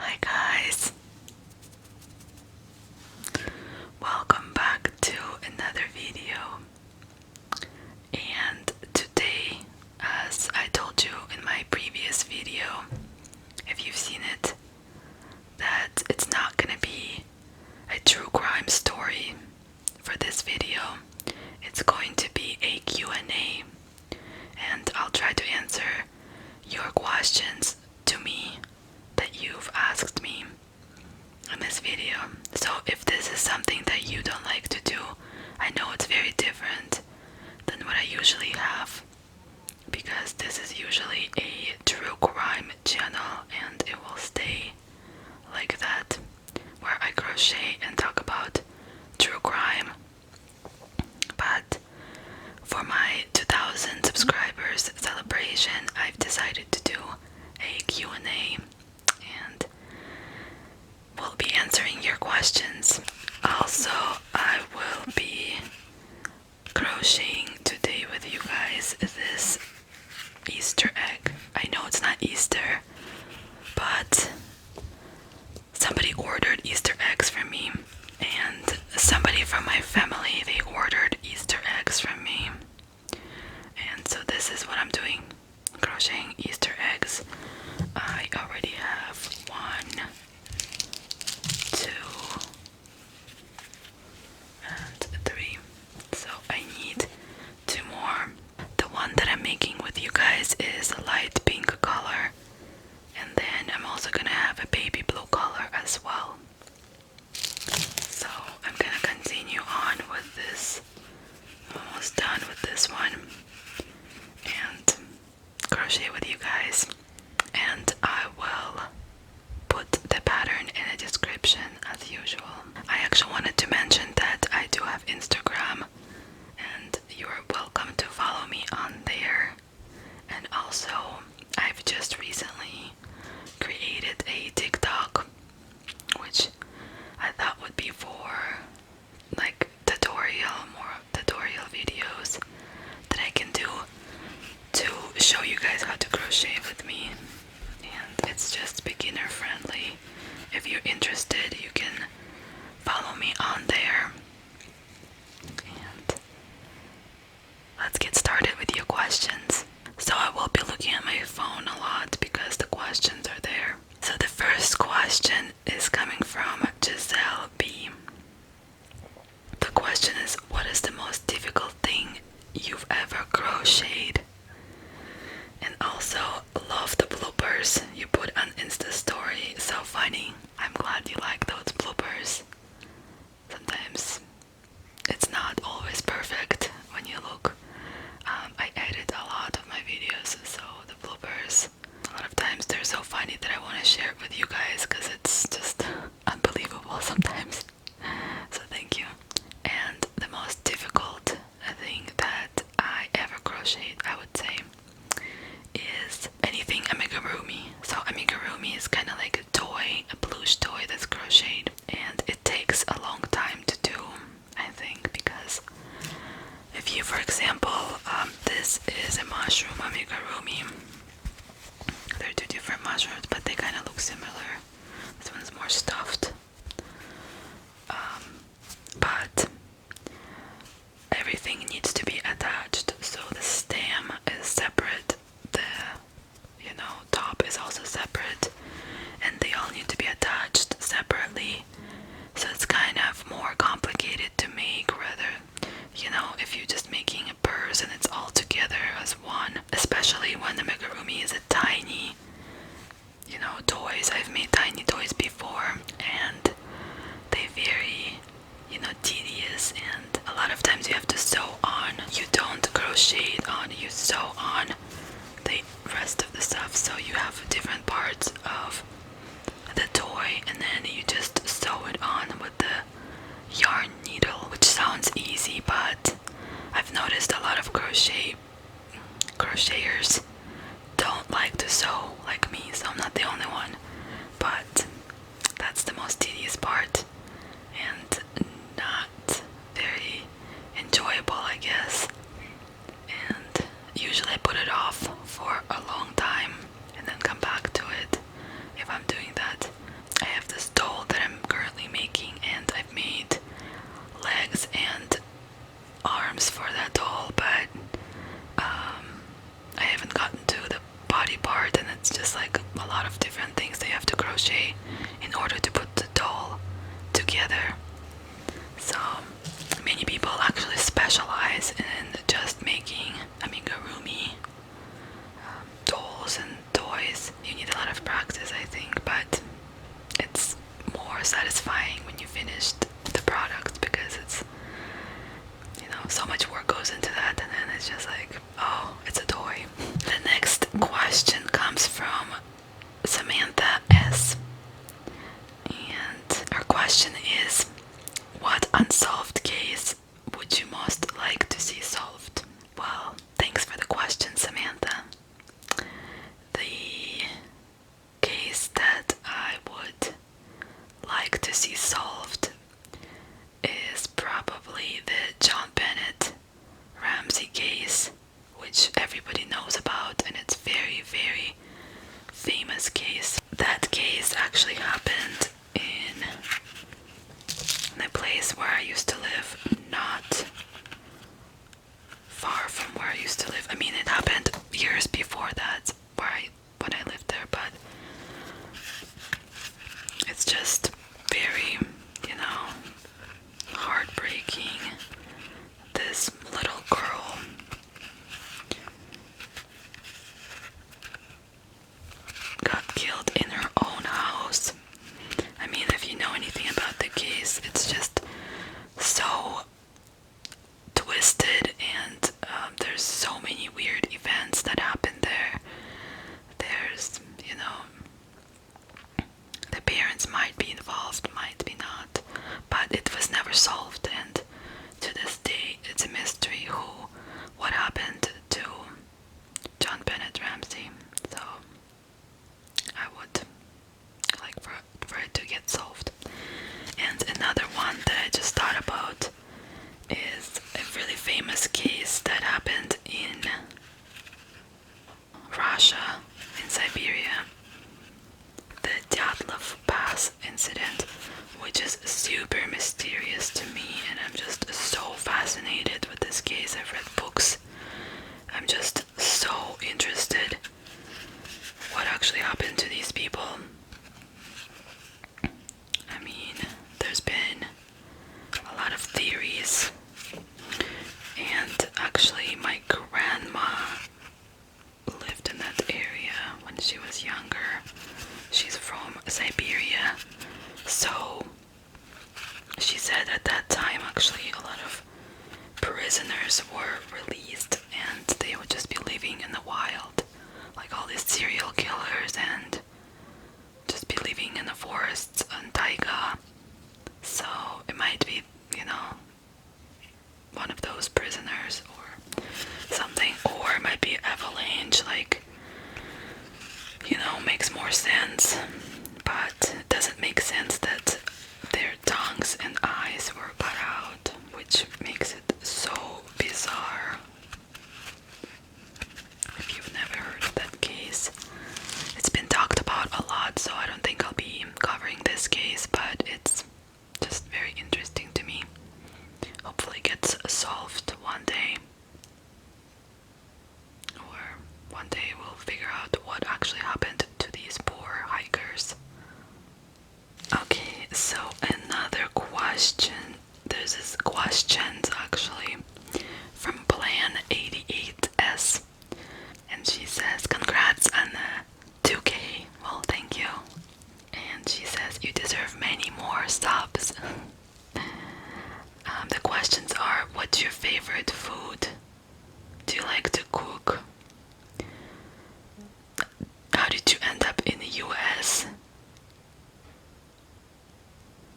Hi guys, welcome back to another video. And today, as I told you in my previous video, if you've seen it, that it's not gonna be a true crime story for this video. It's going to be a Q&A, and I'll try to answer your questions to me that you've asked me in this video. So if this is something that you don't like to do, I know it's very different than what I usually have, because this is usually a true crime channel and it will stay like that, where I crochet and talk about true crime. But for my 2000 subscribers celebration, I've decided to do a Q&A, and we'll be answering your questions. Also, I will be crocheting today with you guys this Easter egg. I know it's not Easter, but somebody ordered Easter eggs from me, and somebody from my family, they ordered Easter eggs from me. And so this is what I'm doing, crocheting Easter eggs. I already have 1, 2, and 3. So I need 2 more. The one that I'm making with you guys is a light pink color, and then I'm also gonna have a baby blue color as well. So I'm gonna continue on with this. I'm almost done with this one, and crochet with you guys. And I will put the pattern in the description as usual. I actually wanted to mention that I do have Instagram, and you're welcome to follow me on there. And also, I've just recently created a TikTok, which I thought would be for like more tutorial videos that I can do to show you guys how to crochet with me. And it's just beginner friendly. If you're interested, you can follow me on there. And let's get started with your questions. So I will be looking at my phone a lot because the questions are there. So the first question is coming from Giselle B. The question is, what is the most difficult thing you've ever crocheted? And also, love the bloopers you put on Insta story, so funny. I'm glad you like those bloopers. Sometimes it's not always perfect when you look. I edit a lot of my videos, so the bloopers, a lot of times they're so funny that I want to share it with you guys because it's just unbelievable sometimes. So thank you. And the most difficult thing that I ever crocheted, I would say, is anything amigurumi. So amigurumi is kind of like a toy, a plush toy that's crocheted, and it takes a long time to do, I think, because if you, for example, this is a mushroom amigurumi. They're 2 different mushrooms, but they kind of look similar. This one's more stuffed. But everything needs to be attached, so the stem is separate, the top is also separate, and they all need to be attached separately. So it's kind of more complicated to make, rather, if you're just making a purse and it's all together as one, especially when the amigurumi is a tiny, toys. I've made tiny toys before, and they very, tedious, and a lot of times you have to sew on. You don't crochet on, you sew on the rest of the stuff, so you have different parts of the toy, and then you just sew it on with the yarn needle, which sounds easy, but I've noticed a lot of crocheters don't like to sew like me, so I'm not the only one, but that's the most tedious part and not very enjoyable, I guess. And usually I put it off for a long time and then come back to it if I'm doing that. arms for that doll, but I haven't gotten to the body part, and it's just like a lot of different things they have to crochet in order to put the doll together. So many people actually specialize in just making amigurumi dolls and toys. You need a lot of practice, I think, but it's more satisfying when you finished the product, because it's, you know, so much work goes into that, and then it's just like, oh, it's a toy. The next question comes from Samantha S. And her question is, what unsolved case would you most like to see solved? Well, thanks for the question, Samantha. The case that I would like to see solved is probably the John Bennett Ramsey case, which everybody knows about, and it's very, very famous case. That case actually happened in the place where I used to live, not far from where I used to live. I mean, it happened years before that, when I lived there, but it's just very, you know, heartbreaking. This little girl got killed in her own house. I mean, if you know anything about the case, it's just so twisted, and there's so many weird events that happen there. There's, you know, the parents might be involved, might be not, but it was never solved, and to this day it's a mystery what happened to John Bennett Ramsey. So I would like for it to get solved. And another one that I just thought about is a really famous case that happened in Russia, in Siberia, the Dyatlov Pass incident, which is super mysterious to me, and I'm just so fascinated with this case. I've read books. I'm just so interested what actually happened to these people. I mean, there's been a lot of theories, and actually my grandma lived in that area when she was younger. She's from Siberia, so she said at that time actually a lot of prisoners were released, and they would just be living in the wild, like all these serial killers, and just be living in the forests and taiga. So it might be, you know, one of those prisoners or something, or it might be avalanche, like, you know, makes more sense, but it doesn't make sense that their tongues and eyes were cut out, which makes it so bizarre. If you've never heard of that case, it's been talked about a lot, so I don't think I'll be covering this case, but it's just very interesting to me. Hopefully it gets solved one day, or one day we'll figure out what actually happened to these poor hikers. Okay, so another question. There's this questions actually from Plan 88S, and she says, congrats on the 2K. Well, thank you. And she says, you deserve many more subs. The questions are, what's your favorite food? Do you like to cook? How did you end up in the US?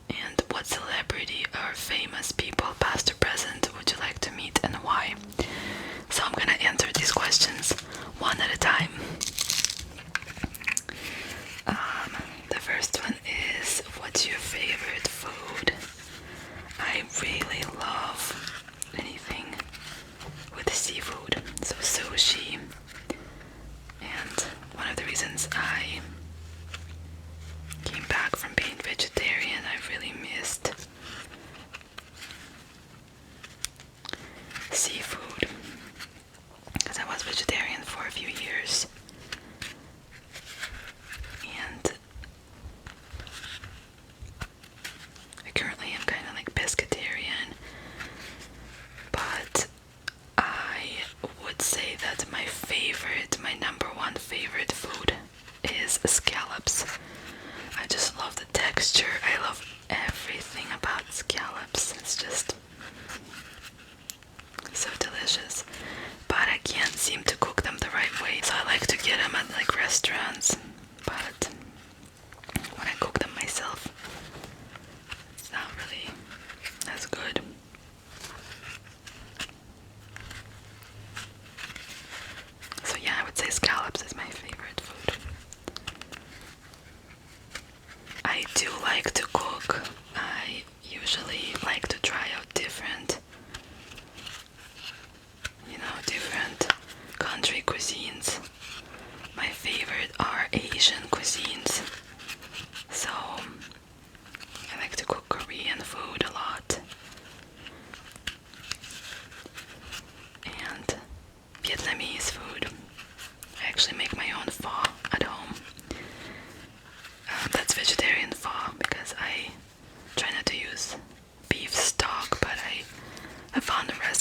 And what celebrity or famous people, past or present, would you like to meet, and why? So I'm gonna answer these questions one at a time. The first one is, what's your favorite food? I really love anything with seafood, so sushi. And one of the reasons I came back from being vegetarian, I really missed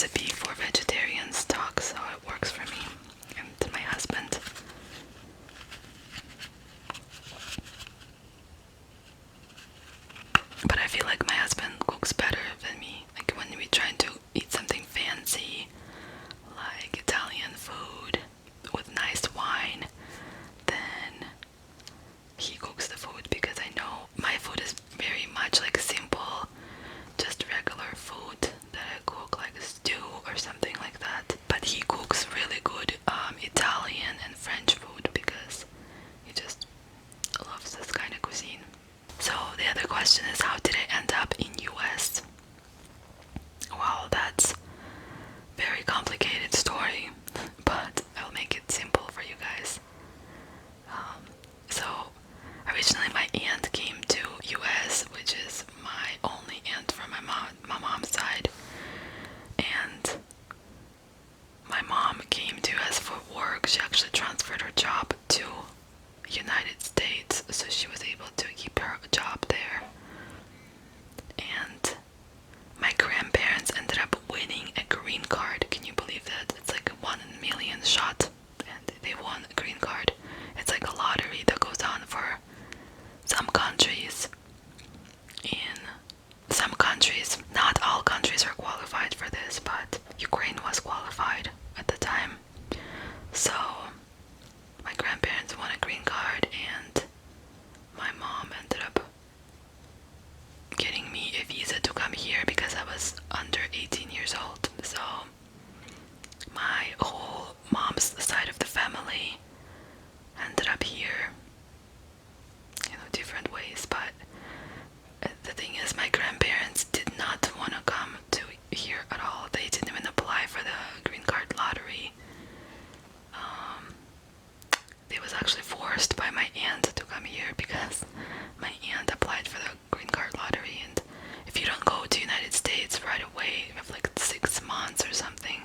recipe for vegetarian stock, so it works for me and my husband. But I feel like my husband cooks better than me. Like when we try to eat something fancy, like Italian food with nice wine, then he cooks the food, because I know my food is very much like simple, just regular food that I cook, like a stew or something like that. But he cooks really good Italian and French food, because he just loves this kind of cuisine. So the other question is, how did I end up in US? Well, that's a very complicated story, but I'll make it simple for you guys. So originally my aunt came to US, which is my only aunt from my mom's side, and my mom came to US for work. She actually transferred her job to United States, so she was able to keep her job there. And my grandparents ended up winning a green card. Can you believe that? It's like a 1 in a million shot, and they won a green card. It's like a lottery that goes on for some countries. In some countries, not all countries are qualified for this, but Ukraine was qualified at the time. So my grandparents won a green card, and my mom ended up getting me a visa to come here because I was under 18 years old. So my whole mom's side of the family ended up here, different ways. But the thing is, my grandparents did not want to come to here at all. They didn't even apply for the green card lottery. They was actually forced by my aunt to come here, because my aunt applied for the green card lottery, and if you don't go to United States right away, you have like 6 months or something,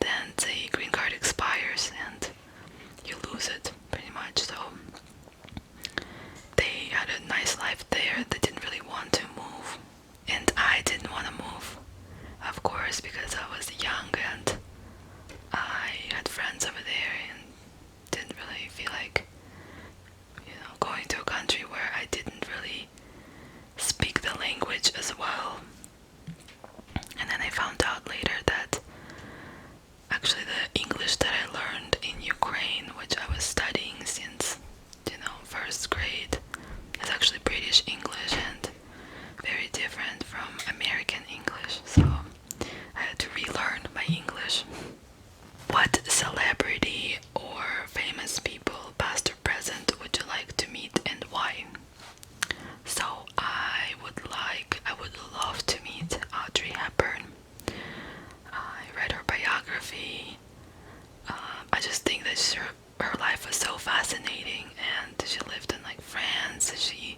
then the green card expires and you lose it pretty much. So they had a nice life there. They didn't really want to move, and I didn't want to move, of course, because I was young and I had friends over there, and didn't really feel like going to a country where I didn't really speak the language as well. And then I found out later that actually the English that I learned in Ukraine, which I was studying since first grade, is actually British English and very different from American English. So I had to relearn my English. What celebrity or famous people, past or present, would you like to meet, and why? So I would love to meet Audrey Hepburn. I read her biography. I just think that her life was so fascinating, and she lived in like France. She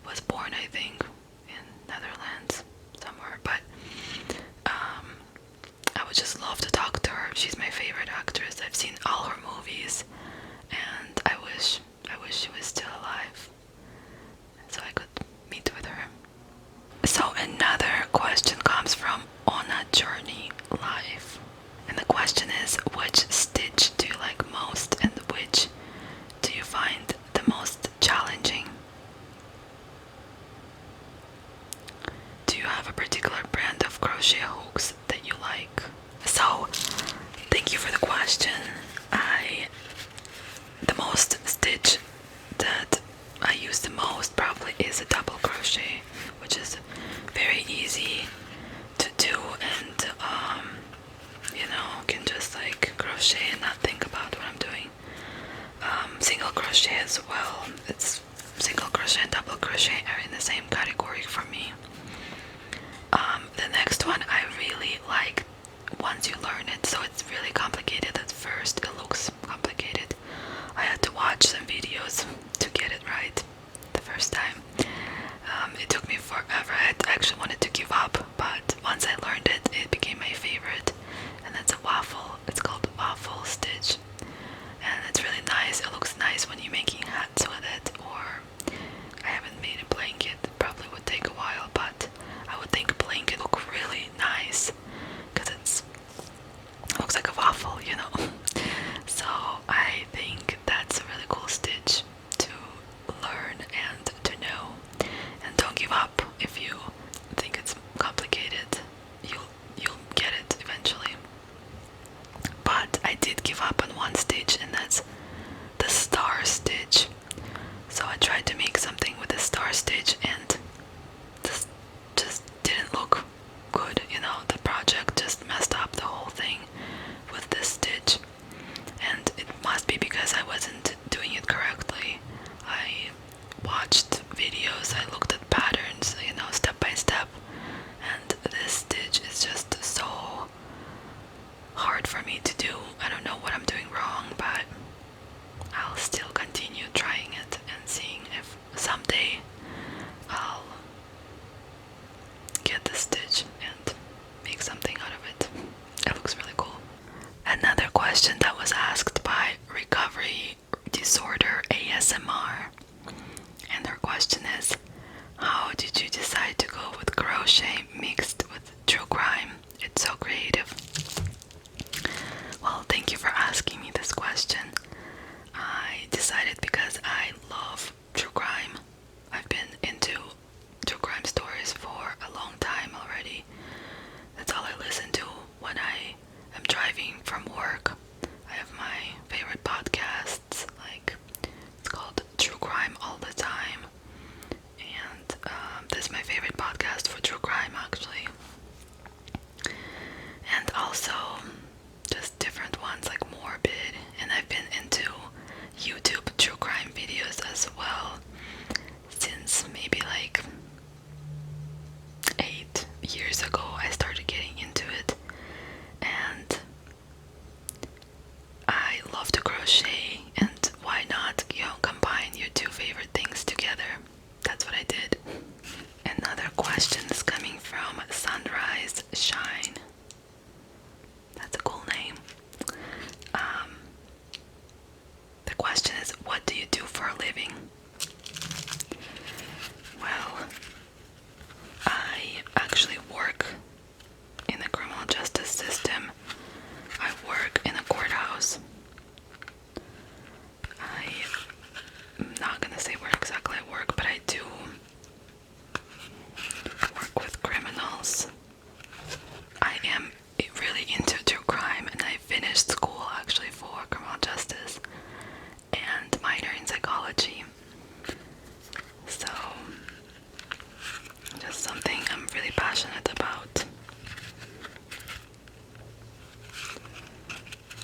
was born, I think, in Netherlands somewhere, but I would just love to talk to her. She's my favorite actress. I've seen all her movies, and I wish she was still alive so I could meet with her. So another question comes from On a Journey Live, and the question is, which stitch do you like most, and which do you find the most challenging? Do you have a particular brand of crochet hooks that you like? So thank you for the question. The most stitch that I use the most probably is a double crochet, which is very easy to do, and can just like crochet and not think about what I'm doing. Single crochet as well. It's single crochet and double crochet are in the same category for me. The next one I really like once you learn it. So it's really complicated at first. It looks complicated. I had to watch some videos to get it right the first time. It took me forever. I actually wanted to give up, but once I learned it, it became my favorite. And that's a waffle. It's called waffle stitch. And it's really nice. It looks nice when you're making hats with it, or I haven't made a blanket. It probably would take a while, but just messed up the whole thing with this stitch, and it must be because I wasn't doing it correctly. I watched videos, I looked at patterns, step by step, and this stitch is just so hard for me to do. I don't know what I'm doing wrong, but I'll still continue trying it and seeing if someday I'll get the stitch and make something out of it. It looks really cool. Another question that was asked by Recovery Disorder ASMR, and her question is, how did you decide to go with crochet mixed with true crime? It's so creative. Well, thank you for asking me this question. I decided because I love true crime. I've been into true crime stories for a long time already. That's all I listen to when I am driving from work. I have my favorite podcasts, like it's called True Crime All the Time, and this is my favorite podcast for true crime actually. And also just different ones like Morbid, and I've been into YouTube true crime videos as well since maybe like 8 years ago. I started getting into it, and I love to crochet, and why not, combine your two favorite things together? That's what I did. Another question is coming from Sunrise Shine. That's a cool name. The question is, what do you do for a living? Well, I actually work in the criminal justice system. I work in a courthouse. I'm not gonna say where exactly I work, but I do work with criminals. I am really into true crime, and I finished school actually for criminal justice and minor in psychology. So, just something I'm really passionate about.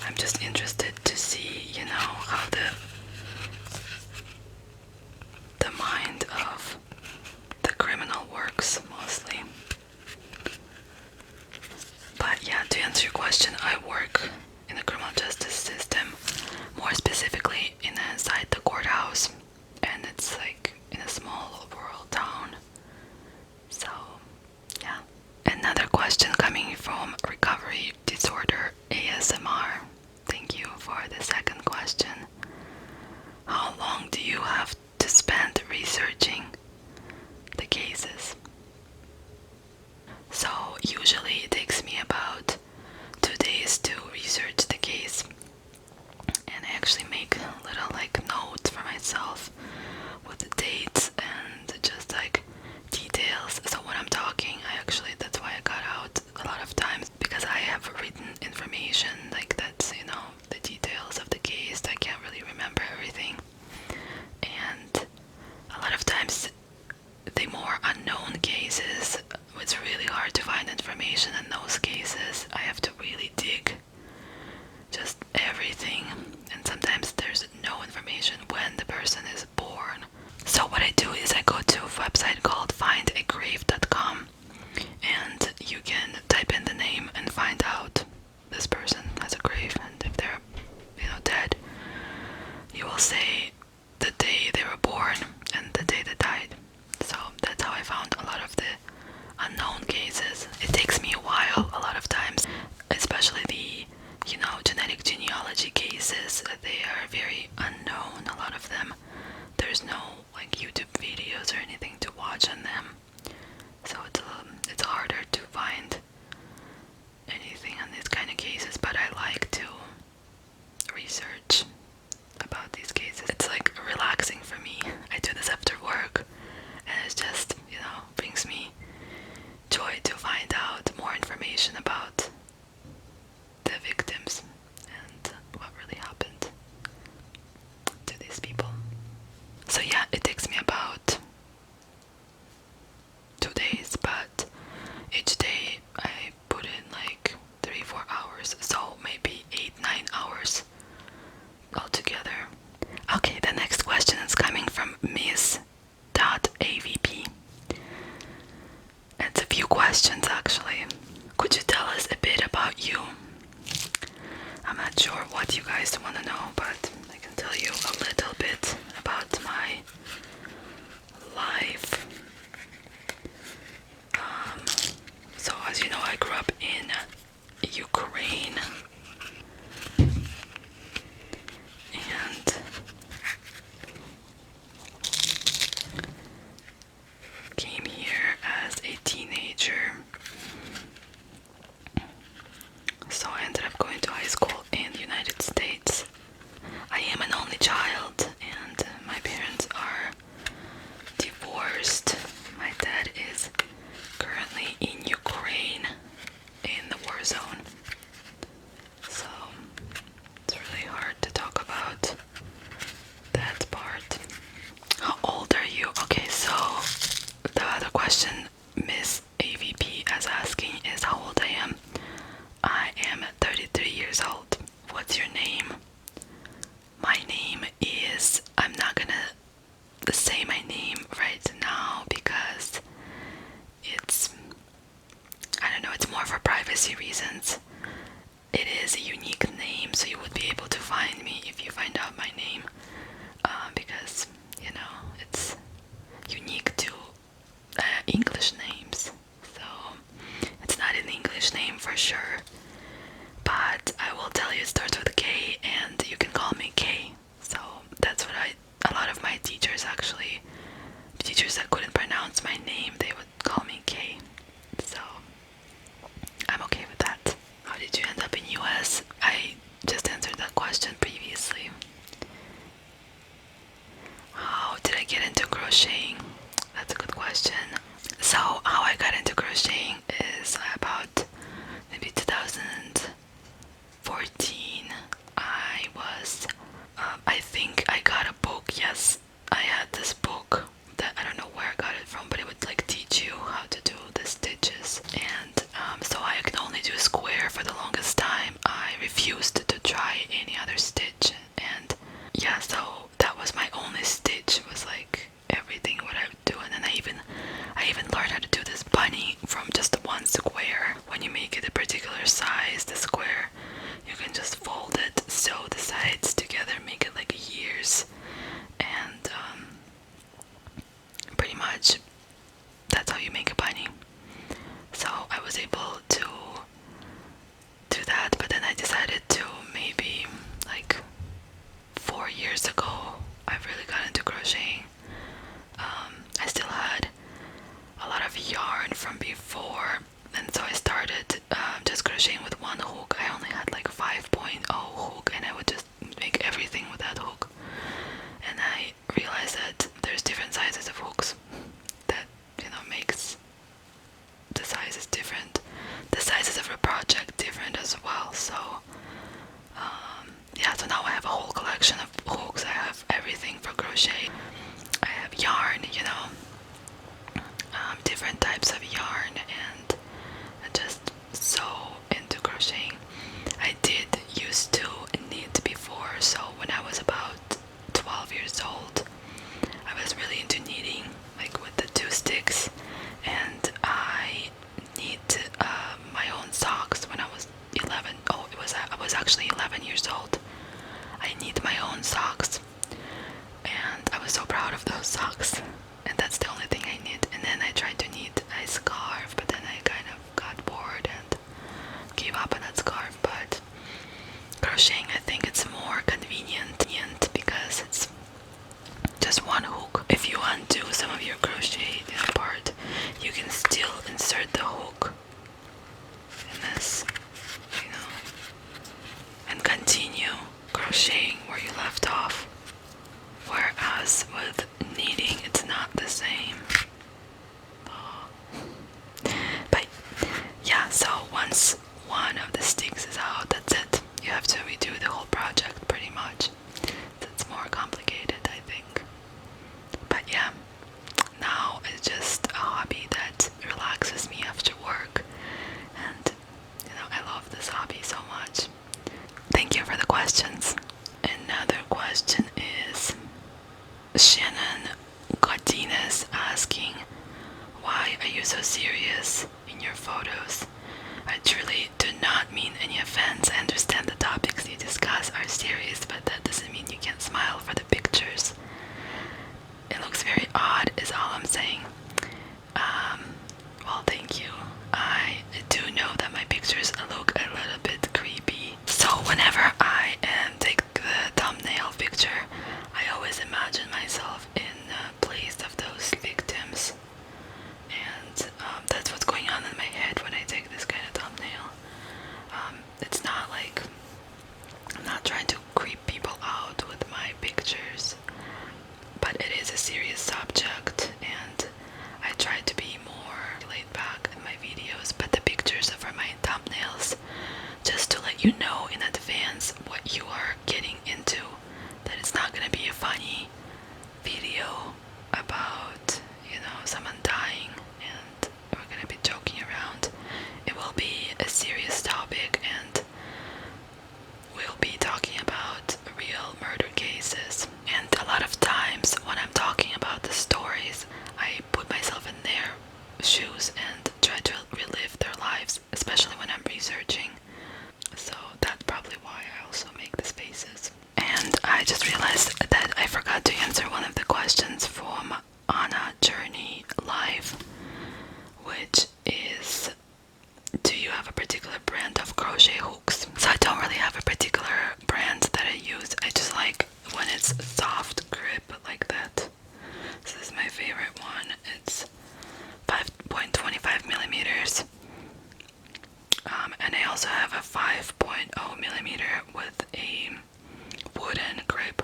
I'm just interested to see, how the mind of the criminal works mostly. But yeah, to answer your question, I work in the criminal justice system, more specifically inside the courthouse, and it's like in a small rural town. So yeah. Another question coming from Recovery Disorder ASMR. Thank you for the second question. How long do you have to spend researching the cases? So usually it takes me about 2 days to research the case, and I actually make little notes for myself with the dates and Ukraine, and came here as a teenager. So I ended up going to high school in the United States. I am an only child, and my parents are divorced. My dad is currently in Ukraine in the war zone. So it's really hard to talk about that part. How old are you? Okay, so the other question Miss AVP is asking is how old I am. I am 33 years old. What's your name? My name is, I'm not gonna say my name right now because it's, I don't know, it's more for privacy reasons. It is a unique name, so you would be able to find me if you find out my name, because, you know, it's unique to English names, so it's not an English name for sure, but I will tell you it starts with K, and you can call me K. So that's what a lot of my teachers actually, teachers that couldn't pronounce my name, they would call me K. So I'm okay with that. How did you end up in US? I just answered that question previously. How did I get into crocheting? That's a good question. So how I got into crocheting is about maybe 2014. I think I got a book. Yes, I had this book that I don't know where I got it from, but it would like teach you how to do the stitches. And so I could only do square for the longest time. I refused to try any other stitch, and yeah, so that was my only stitch. Was like everything what I would do, and then I even learned how to do this bunny from just one square. When you make it a particular size, the square, you can just fold it, sew the sides together, make it like years, and pretty much that's how you make a bunny. So I was able to do that, but then I decided to maybe like 4 years ago I really got into crocheting. I still had a lot of yarn from before, and so I started just crocheting with one hook. I only had like 5.0 hook, and I would just make everything with that hook. And I realized that there's different sizes of hooks that, you know, makes the sizes different, the sizes of a project different as well. So yeah, so now I have a whole collection of hooks. I have everything for crochet. I have yarn, you know, different types of yarn, and I'm just so into crocheting. I did used to knit before, so when I was about 12 years old, I was really into knitting, like with the 2 sticks, and I knit my own socks when I was 11. Oh, I was actually 11 years old. I knit my own socks, and I was so proud of those socks, and that's the only thing I knit. And then I tried to knit a scarf, but then I kind of got bored and gave up on that scarf. But crocheting, I think it's more convenient because it's just one hook. If you undo some of your crochet part, you can still insert the hook in this, you know, and continue crocheting where you left off. Whereas with knitting, it's not the same. But yeah, so once one of the sticks is out, that's it. You have to redo the whole project pretty much. It's more complicated, I think. But yeah, now it's just a hobby that relaxes me after work, and you know, I love this hobby so much. Thank you for the questions. Another question is Shannon Godinez asking, why are you so serious in your photos? I truly do not mean any offense. I understand the topics you discuss are serious, but that doesn't mean you can't smile for the pictures. It looks very odd is all I'm saying. also have a 5.0 millimeter with a wooden grip,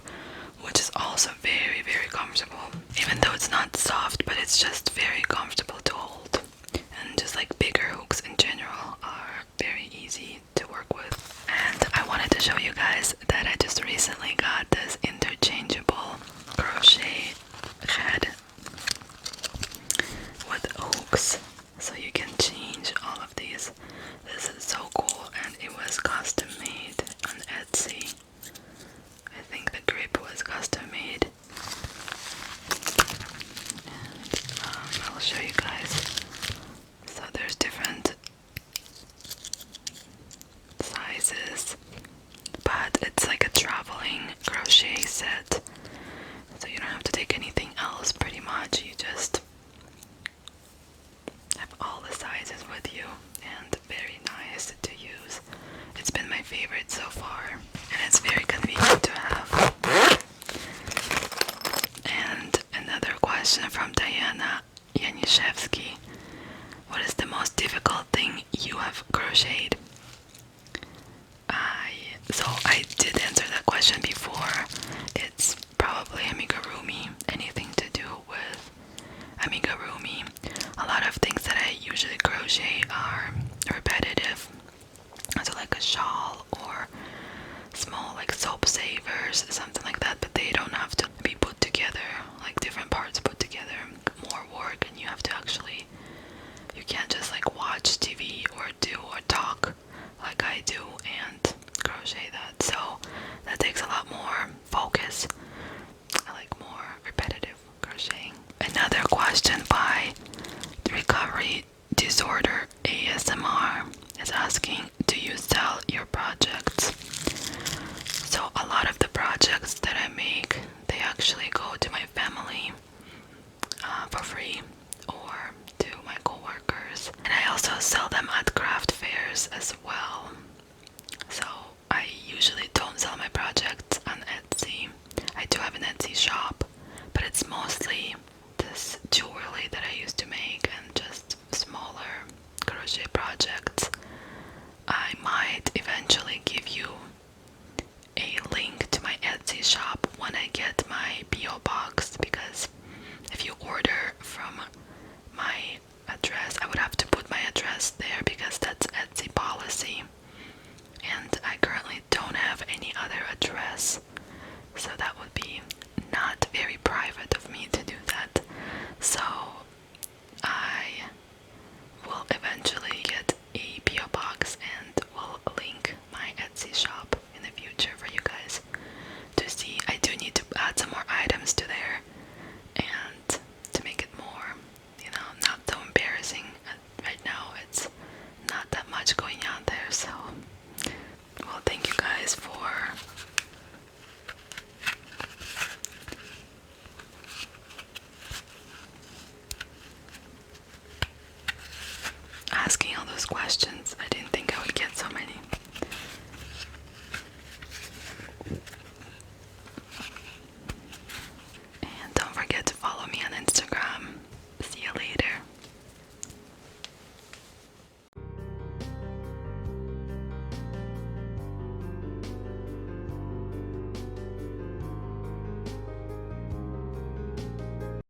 which is also very, very comfortable. Even though it's not soft, but it's just very comfortable to hold. And just like bigger hooks in general are very easy to work with. And I wanted to show you guys that I just recently got this interchangeable crochet head with hooks, so you can change all of these. This is so cool, and it was custom made on Etsy. I think the grip was custom made. And I'll show you guys. So there's different sizes, but it's like a traveling crochet set, so you don't have to take anything else pretty much. You just have all the sizes with you, and very nice to use. It's been my favorite so far, and it's very convenient to have. And another question from Diana Yanishevsky. What is the most difficult thing you have crocheted? I did answer that question before. It's probably amigurumi. Anything to do with amigurumi. A lot of things that I usually crochet are repetitive. So like a shawl or small like soap savers, something like that, but they don't have to be put together, like different parts put together. More work, and you have to actually, you can't just like watch TV or do or talk like I do and crochet that. So that takes a lot more focus. I like more repetitive crocheting. Another question by Recovery Disorder ASMR is asking, do you sell your projects? So a lot of the projects that I make, they actually go to my family for free, or to my coworkers, and I also sell them at craft fairs as well. So I usually don't sell my projects on Etsy. I do have an Etsy shop, but it's mostly this jewelry that I used to make and just smaller crochet projects. I might eventually give you a link to my Etsy shop when I get my PO box, because if you order from my address, I would have to put my address there because that's Etsy policy.